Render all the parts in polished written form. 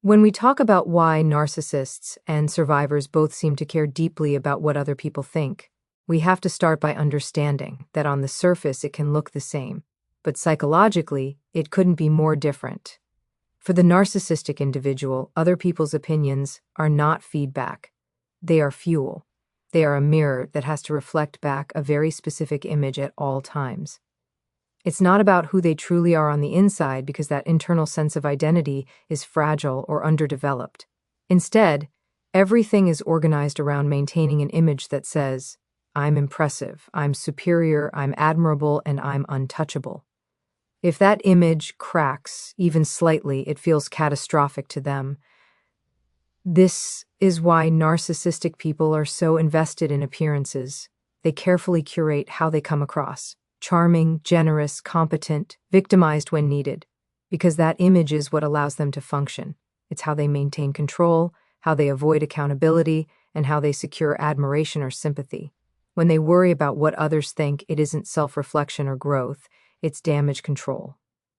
When we talk about why narcissists and survivors both seem to care deeply about what other people think, we have to start by understanding that on the surface it can look the same, but psychologically, it couldn't be more different. For the narcissistic individual, other people's opinions are not feedback. They are fuel. They are a mirror that has to reflect back a very specific image at all times. It's not about who they truly are on the inside because that internal sense of identity is fragile or underdeveloped. Instead, everything is organized around maintaining an image that says, I'm impressive, I'm superior, I'm admirable, and I'm untouchable. If that image cracks, even slightly, it feels catastrophic to them. This is why narcissistic people are so invested in appearances. They carefully curate how they come across. Charming, generous, competent, victimized when needed, because that image is what allows them to function. It's how they maintain control, how they avoid accountability, and how they secure admiration or sympathy. When they worry about what others think, it isn't self-reflection or growth, it's damage control.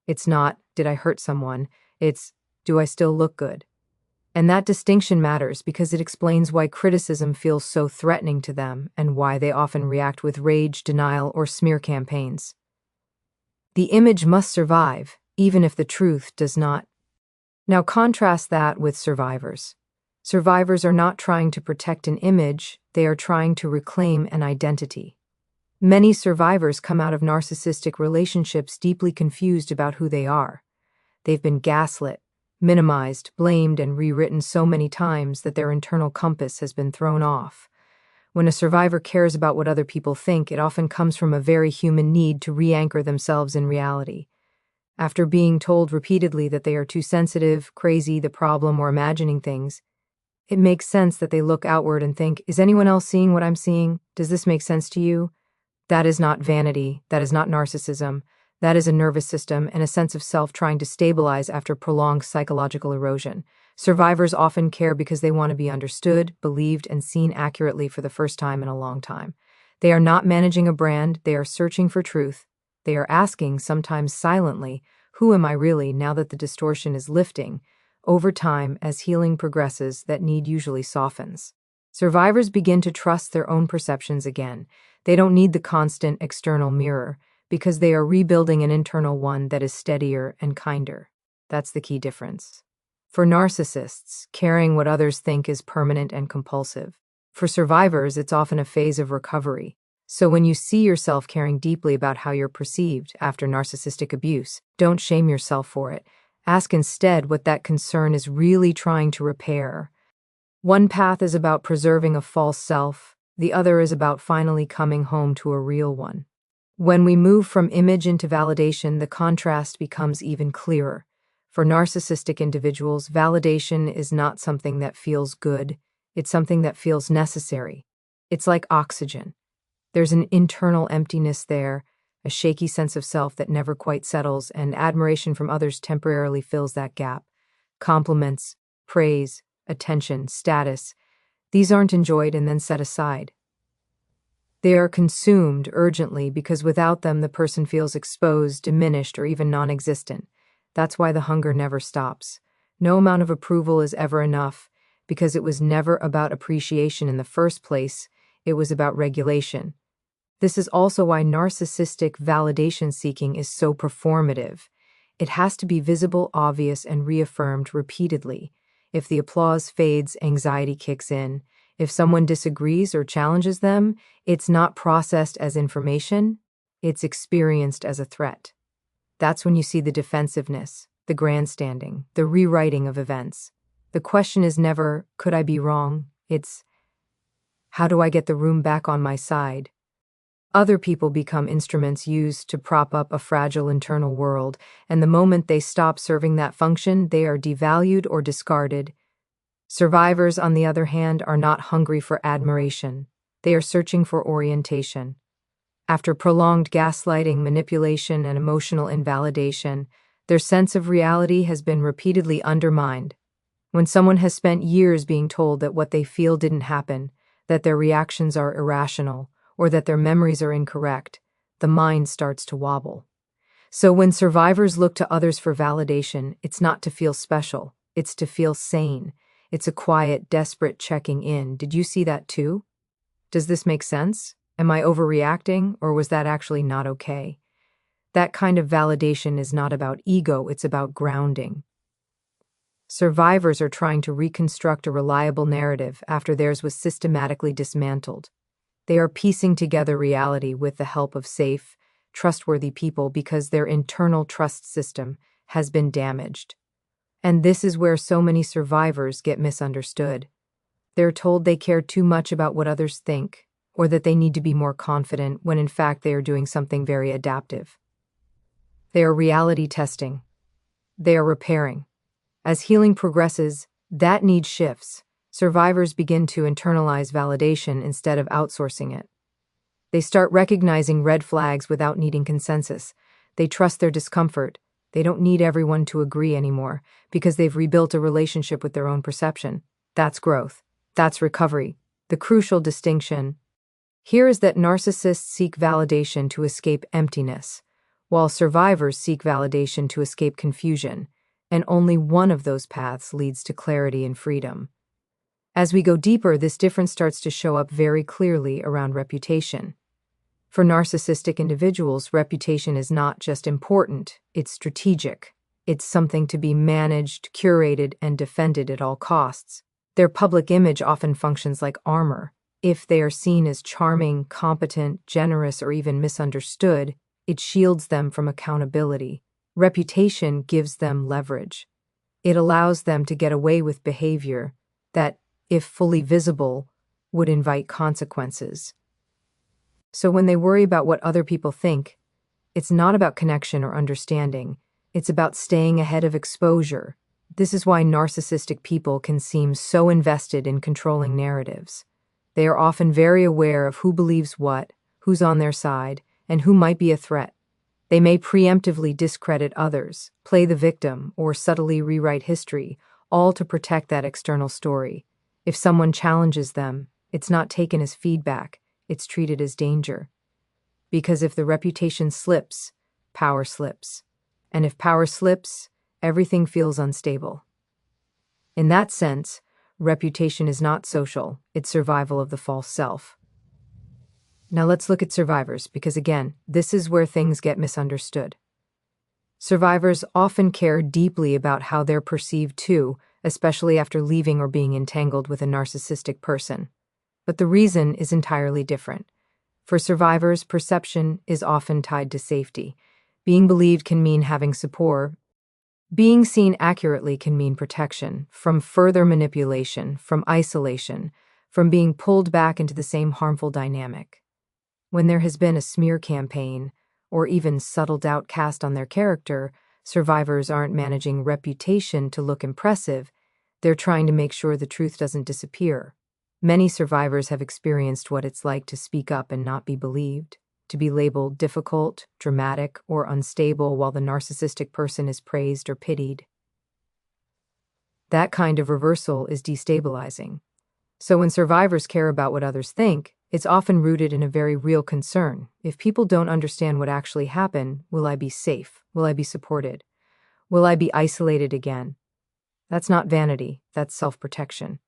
It's not, did I hurt someone? It's, do I still look good? And that distinction matters because it explains why criticism feels so threatening to them and why they often react with rage, denial, or smear campaigns. The image must survive, even if the truth does not. Now contrast that with survivors. Survivors are not trying to protect an image, they are trying to reclaim an identity. Many survivors come out of narcissistic relationships deeply confused about who they are. They've been gaslit, minimized, blamed, and rewritten so many times that their internal compass has been thrown off. When a survivor cares about what other people think, it often comes from a very human need to re-anchor themselves in reality. After being told repeatedly that they are too sensitive, crazy, the problem, or imagining things, it makes sense that they look outward and think, is anyone else seeing what I'm seeing? Does this make sense to you? That is not vanity. That is not narcissism. That is a nervous system and a sense of self trying to stabilize after prolonged psychological erosion. Survivors often care because they want to be understood, believed, and seen accurately for the first time in a long time. They are not managing a brand, they are searching for truth. They are asking, sometimes silently, who am I really now that the distortion is lifting? Over time, as healing progresses, that need usually softens. Survivors begin to trust their own perceptions again. They don't need the constant external mirror, because they are rebuilding an internal one that is steadier and kinder. That's the key difference. For narcissists, caring what others think is permanent and compulsive. For survivors, it's often a phase of recovery. So when you see yourself caring deeply about how you're perceived after narcissistic abuse, don't shame yourself for it. Ask instead what that concern is really trying to repair. One path is about preserving a false self, the other is about finally coming home to a real one. When we move from image into validation, the contrast becomes even clearer. For narcissistic individuals, validation is not something that feels good, it's something that feels necessary. It's like oxygen. There's an internal emptiness there, a shaky sense of self that never quite settles, and admiration from others temporarily fills that gap. Compliments, praise, attention, status, these aren't enjoyed and then set aside. They are consumed urgently because without them the person feels exposed, diminished, or even non-existent. That's why the hunger never stops. No amount of approval is ever enough, because it was never about appreciation in the first place, it was about regulation. This is also why narcissistic validation seeking is so performative. It has to be visible, obvious, and reaffirmed repeatedly. If the applause fades, anxiety kicks in. If someone disagrees or challenges them, it's not processed as information, it's experienced as a threat. That's when you see the defensiveness, the grandstanding, the rewriting of events. The question is never, could I be wrong? It's, how do I get the room back on my side? Other people become instruments used to prop up a fragile internal world, and the moment they stop serving that function, they are devalued or discarded. Survivors, on the other hand, are not hungry for admiration. They are searching for orientation. After prolonged gaslighting, manipulation, and emotional invalidation, their sense of reality has been repeatedly undermined. When someone has spent years being told that what they feel didn't happen, that their reactions are irrational, or that their memories are incorrect, the mind starts to wobble. So when survivors look to others for validation, it's not to feel special, It's to feel sane. It's a quiet, desperate checking in. Did you see that too? Does this make sense? Am I overreacting, or was that actually not okay? That kind of validation is not about ego, it's about grounding. Survivors are trying to reconstruct a reliable narrative after theirs was systematically dismantled. They are piecing together reality with the help of safe, trustworthy people because their internal trust system has been damaged. And this is where so many survivors get misunderstood. They're told they care too much about what others think, or that they need to be more confident when in fact they are doing something very adaptive. They are reality testing. They are repairing. As healing progresses, that need shifts. Survivors begin to internalize validation instead of outsourcing it. They start recognizing red flags without needing consensus. They trust their discomfort. They don't need everyone to agree anymore because they've rebuilt a relationship with their own perception. That's growth. That's recovery. The crucial distinction here is that narcissists seek validation to escape emptiness, while survivors seek validation to escape confusion, and only one of those paths leads to clarity and freedom. As we go deeper, this difference starts to show up very clearly around reputation. For narcissistic individuals, reputation is not just important, it's strategic. It's something to be managed, curated, and defended at all costs. Their public image often functions like armor. If they are seen as charming, competent, generous, or even misunderstood, it shields them from accountability. Reputation gives them leverage. It allows them to get away with behavior that, if fully visible, would invite consequences. So when they worry about what other people think, it's not about connection or understanding. It's about staying ahead of exposure. This is why narcissistic people can seem so invested in controlling narratives. They are often very aware of who believes what, who's on their side, and who might be a threat. They may preemptively discredit others, play the victim, or subtly rewrite history, all to protect that external story. If someone challenges them, it's not taken as feedback, it's treated as danger. Because if the reputation slips, power slips. And if power slips, everything feels unstable. In that sense, reputation is not social, it's survival of the false self. Now let's look at survivors, because again, this is where things get misunderstood. Survivors often care deeply about how they're perceived too, especially after leaving or being entangled with a narcissistic person. But the reason is entirely different. For survivors, perception is often tied to safety. Being believed can mean having support. Being seen accurately can mean protection from further manipulation, from isolation, from being pulled back into the same harmful dynamic. When there has been a smear campaign, or even subtle doubt cast on their character, survivors aren't managing reputation to look impressive, they're trying to make sure the truth doesn't disappear. Many survivors have experienced what it's like to speak up and not be believed, to be labeled difficult, dramatic, or unstable while the narcissistic person is praised or pitied. That kind of reversal is destabilizing. So when survivors care about what others think, it's often rooted in a very real concern. If people don't understand what actually happened, will I be safe? Will I be supported? Will I be isolated again? That's not vanity, that's self-protection.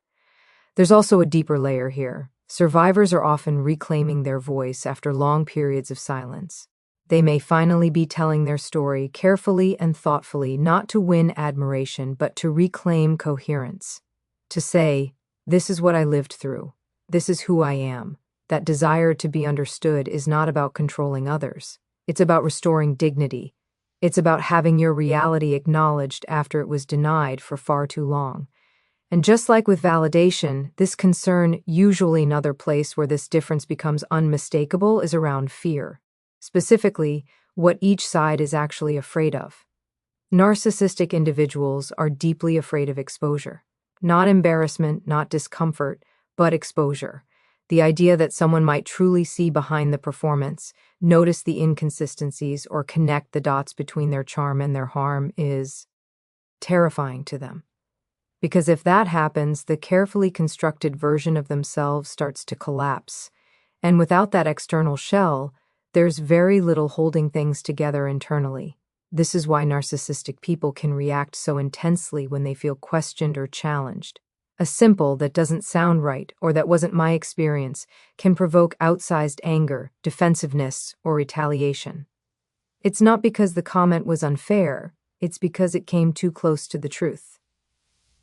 There's also a deeper layer here. Survivors are often reclaiming their voice after long periods of silence. They may finally be telling their story carefully and thoughtfully, not to win admiration, but to reclaim coherence. To say, this is what I lived through. This is who I am. That desire to be understood is not about controlling others. It's about restoring dignity. It's about having your reality acknowledged after it was denied for far too long. And just like with validation, this concern, usually another place where this difference becomes unmistakable, is around fear. Specifically, what each side is actually afraid of. Narcissistic individuals are deeply afraid of exposure. Not embarrassment, not discomfort, but exposure. The idea that someone might truly see behind the performance, notice the inconsistencies, or connect the dots between their charm and their harm is terrifying to them. Because if that happens, the carefully constructed version of themselves starts to collapse. And without that external shell, there's very little holding things together internally. This is why narcissistic people can react so intensely when they feel questioned or challenged. A simple "that doesn't sound right" or "that wasn't my experience" can provoke outsized anger, defensiveness, or retaliation. It's not because the comment was unfair, it's because it came too close to the truth.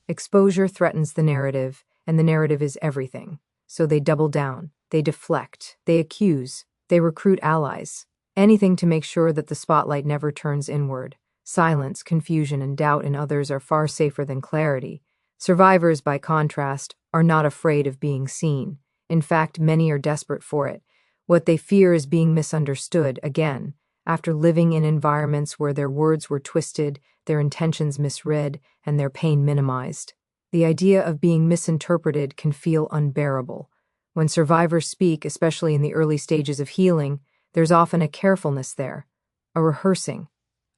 Exposure threatens the narrative, and the narrative is everything. So they double down, they deflect, they accuse, they recruit allies. Anything to make sure that the spotlight never turns inward. Silence, confusion, and doubt in others are far safer than clarity. Survivors, by contrast, are not afraid of being seen. In fact, many are desperate for it. What they fear is being misunderstood again, after living in environments where their words were twisted, their intentions misread, and their pain minimized. The idea of being misinterpreted can feel unbearable. When survivors speak, especially in the early stages of healing, there's often a carefulness there, a rehearsing,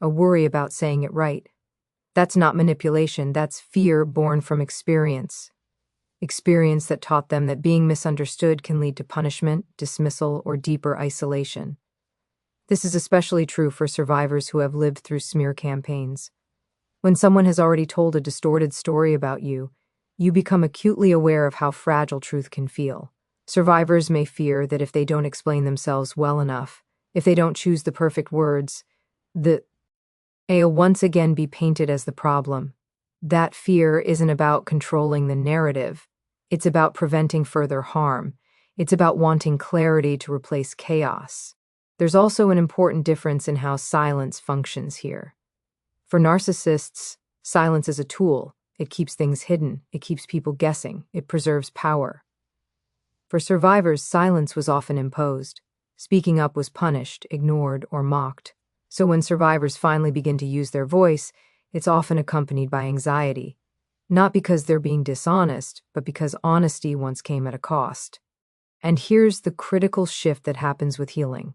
a worry about saying it right. That's not manipulation, that's fear born from experience. Experience that taught them that being misunderstood can lead to punishment, dismissal, or deeper isolation. This is especially true for survivors who have lived through smear campaigns. When someone has already told a distorted story about you, you become acutely aware of how fragile truth can feel. Survivors may fear that if they don't explain themselves well enough, if they don't choose the perfect words, they'll once again be painted as the problem. That fear isn't about controlling the narrative. It's about preventing further harm. It's about wanting clarity to replace chaos. There's also an important difference in how silence functions here. For narcissists, silence is a tool. It keeps things hidden. It keeps people guessing. It preserves power. For survivors, silence was often imposed. Speaking up was punished, ignored, or mocked. So when survivors finally begin to use their voice, it's often accompanied by anxiety. Not because they're being dishonest, but because honesty once came at a cost. And here's the critical shift that happens with healing.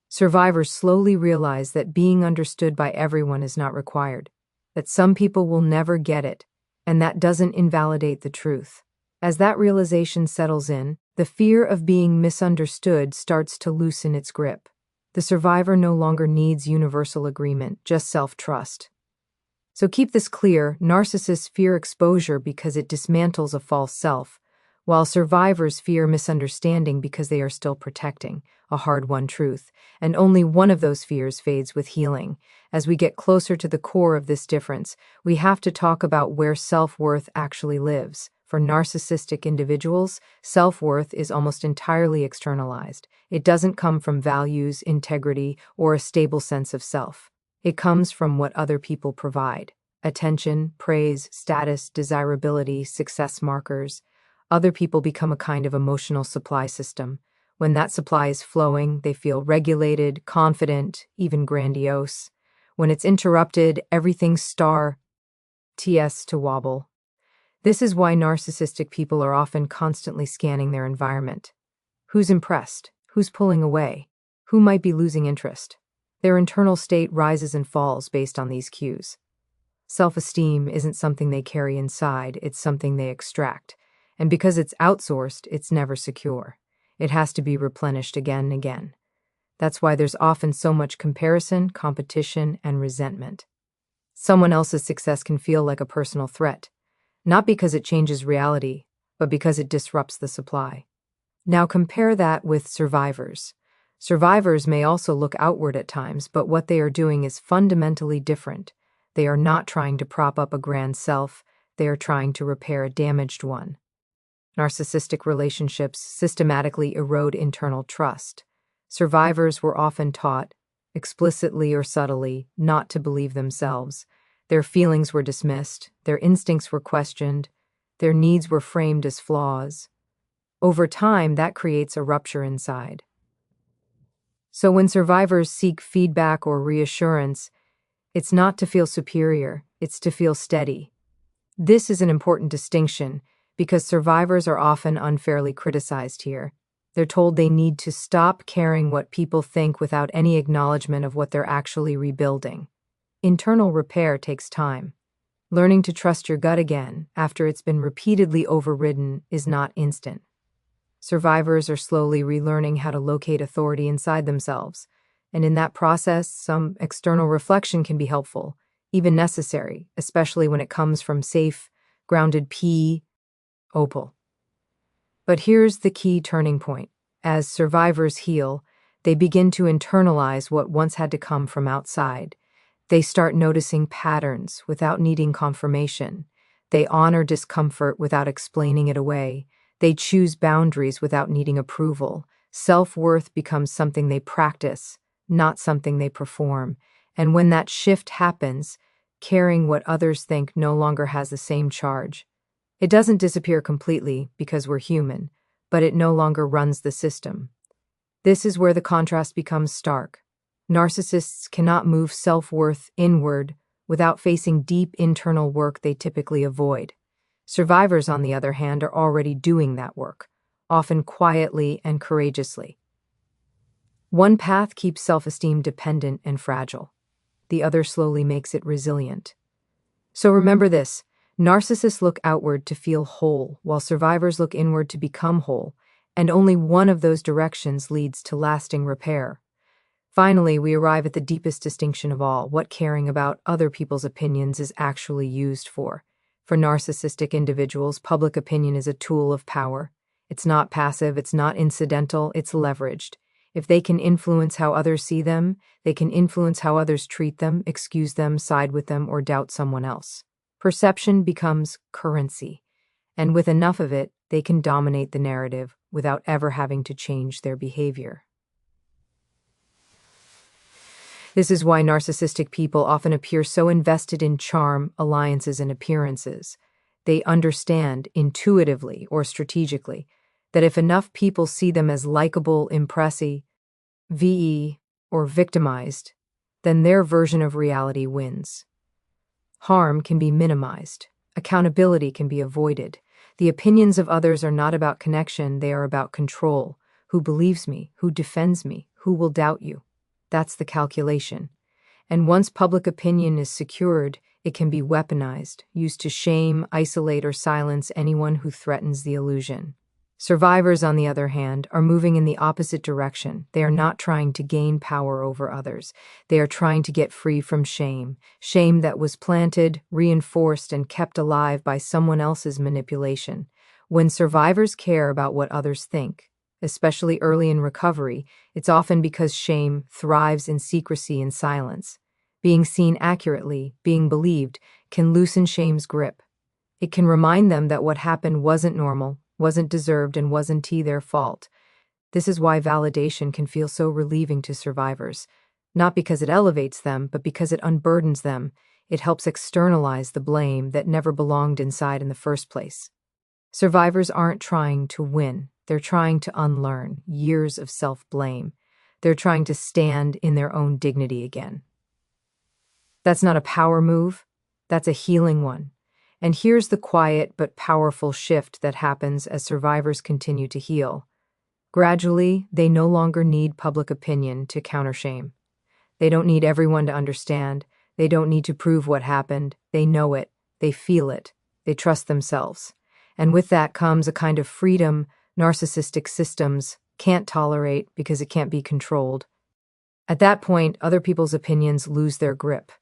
Survivors slowly realize that being understood by everyone is not required, that some people will never get it, and that doesn't invalidate the truth. As that realization settles in, the fear of being misunderstood starts to loosen its grip. The survivor no longer needs universal agreement, just self-trust. So keep this clear, narcissists fear exposure because it dismantles a false self, while survivors fear misunderstanding because they are still protecting a hard-won truth, and only one of those fears fades with healing. As we get closer to the core of this difference, we have to talk about where self-worth actually lives. For narcissistic individuals, self-worth is almost entirely externalized. It doesn't come from values, integrity, or a stable sense of self. It comes from what other people provide: attention, praise, status, desirability, success markers. Other people become a kind of emotional supply system. When that supply is flowing, they feel regulated, confident, even grandiose. When it's interrupted, everything starts to wobble. This is why narcissistic people are often constantly scanning their environment. Who's impressed? Who's pulling away? Who might be losing interest? Their internal state rises and falls based on these cues. Self-esteem isn't something they carry inside, it's something they extract. And because it's outsourced, it's never secure. It has to be replenished again and again. That's why there's often so much comparison, competition, and resentment. Someone else's success can feel like a personal threat, not because it changes reality, but because it disrupts the supply. Now compare that with survivors. Survivors may also look outward at times, but what they are doing is fundamentally different. They are not trying to prop up a grand self, they are trying to repair a damaged one. Narcissistic relationships systematically erode internal trust. Survivors were often taught, explicitly or subtly, not to believe themselves. Their feelings were dismissed, their instincts were questioned, their needs were framed as flaws. Over time, that creates a rupture inside. So when survivors seek feedback or reassurance, it's not to feel superior, it's to feel steady. This is an important distinction, because survivors are often unfairly criticized here. They're told they need to stop caring what people think without any acknowledgement of what they're actually rebuilding. Internal repair takes time. Learning to trust your gut again, after it's been repeatedly overridden, is not instant. Survivors are slowly relearning how to locate authority inside themselves. And in that process, some external reflection can be helpful, even necessary, especially when it comes from safe, grounded opal. But here's the key turning point. As survivors heal, they begin to internalize what once had to come from outside. They start noticing patterns without needing confirmation. They honor discomfort without explaining it away. They choose boundaries without needing approval. Self-worth becomes something they practice, not something they perform. And when that shift happens, caring what others think no longer has the same charge. It doesn't disappear completely because we're human, but it no longer runs the system. This is where the contrast becomes stark. Narcissists cannot move self-worth inward without facing deep internal work they typically avoid. Survivors, on the other hand, are already doing that work, often quietly and courageously. One path keeps self-esteem dependent and fragile. The other slowly makes it resilient. So remember this. Narcissists look outward to feel whole, while survivors look inward to become whole, and only one of those directions leads to lasting repair. Finally, we arrive at the deepest distinction of all, what caring about other people's opinions is actually used for. For narcissistic individuals, public opinion is a tool of power. It's not passive, it's not incidental, it's leveraged. If they can influence how others see them, they can influence how others treat them, excuse them, side with them, or doubt someone else. Perception becomes currency, and with enough of it, they can dominate the narrative without ever having to change their behavior. This is why narcissistic people often appear so invested in charm, alliances, and appearances. They understand, intuitively or strategically, that if enough people see them as likable, impressive, or victimized, then their version of reality wins. Harm can be minimized. Accountability can be avoided. The opinions of others are not about connection, they are about control. Who believes me? Who defends me? Who will doubt you? That's the calculation. And once public opinion is secured, it can be weaponized, used to shame, isolate, or silence anyone who threatens the illusion. Survivors, on the other hand, are moving in the opposite direction. They are not trying to gain power over others. They are trying to get free from shame. Shame that was planted, reinforced, and kept alive by someone else's manipulation. When survivors care about what others think, especially early in recovery, it's often because shame thrives in secrecy and silence. Being seen accurately, being believed, can loosen shame's grip. It can remind them that what happened wasn't normal, wasn't deserved, and wasn't their fault. This is why validation can feel so relieving to survivors. Not because it elevates them, but because it unburdens them. It helps externalize the blame that never belonged inside in the first place. Survivors aren't trying to win. They're trying to unlearn years of self-blame. They're trying to stand in their own dignity again. That's not a power move. That's a healing one. And here's the quiet but powerful shift that happens as survivors continue to heal. Gradually, they no longer need public opinion to counter shame. They don't need everyone to understand. They don't need to prove what happened. They know it. They feel it. They trust themselves. And with that comes a kind of freedom narcissistic systems can't tolerate because it can't be controlled. At that point, other people's opinions lose their grip.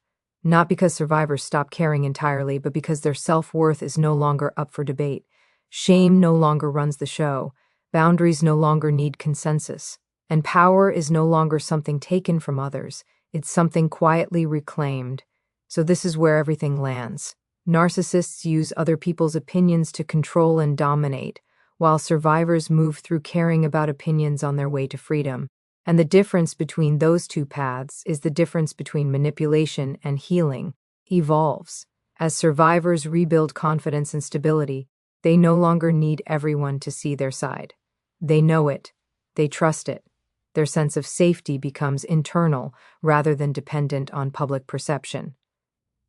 Not because survivors stop caring entirely, but because their self-worth is no longer up for debate. Shame no longer runs the show. Boundaries no longer need consensus. And power is no longer something taken from others. It's something quietly reclaimed. So this is where everything lands. Narcissists use other people's opinions to control and dominate, while survivors move through caring about opinions on their way to freedom. And the difference between those two paths is the difference between manipulation and healing evolves. As survivors rebuild confidence and stability, they no longer need everyone to see their side. They know it. They trust it. Their sense of safety becomes internal rather than dependent on public perception.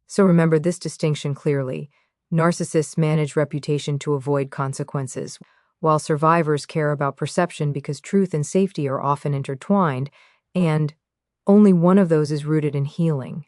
So remember this distinction clearly. Narcissists manage reputation to avoid consequences, while survivors care about perception because truth and safety are often intertwined, and only one of those is rooted in healing.